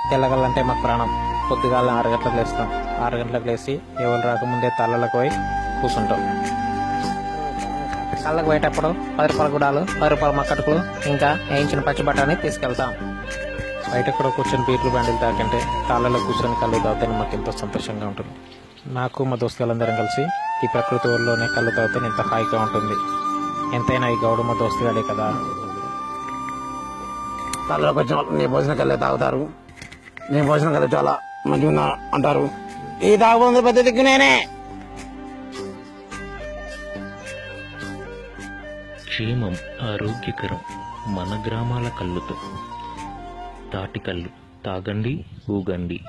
తెల్లగల్లంటే మాకు ప్రాణం. పొద్దుగాల 6 గంటలకు లేస్తాం. 6 గంటలకు లేచి ఎవరు రాకముందే తల్లలకు పోయి కూర్చుంటాం. కళ్ళకు పోయేటప్పుడు 10 రూపాయల గుడాలు, 10 రూపాయల మక్కటుకులు, ఇంకా వేయించిన పచ్చి బఠానీ తీసుకెళ్తాం. బయట కూడా కూర్చొని బీర్లు బండిలు తాకంటే కాళ్ళలో కూర్చొని కళ్ళు తాగితే మాకు ఎంతో సంతోషంగా ఉంటుంది. నాకు మా దోస్తులందరం కలిసి ఈ ప్రకృతి ఊళ్ళోనే కళ్ళు తాగితే ఎంత హాయిగా ఉంటుంది. ఎంతైనా ఈ గౌడు మా దోస్తుగాడే కదా. కళ్ళలోకి వచ్చిన వాళ్ళు నీ భోజనం కళ్ళే తాగుతారు, నీ భోజనం కళ్ళే చాలా మంచిగా అంటారు. ఈ తాగుబోతుల పెద్ద దిక్కు నేనే. క్షేమం ఆరోగ్యకరం మన గ్రామాల కళ్ళుతో. తాటి కళ్ళు తాగండి, ఊగండి.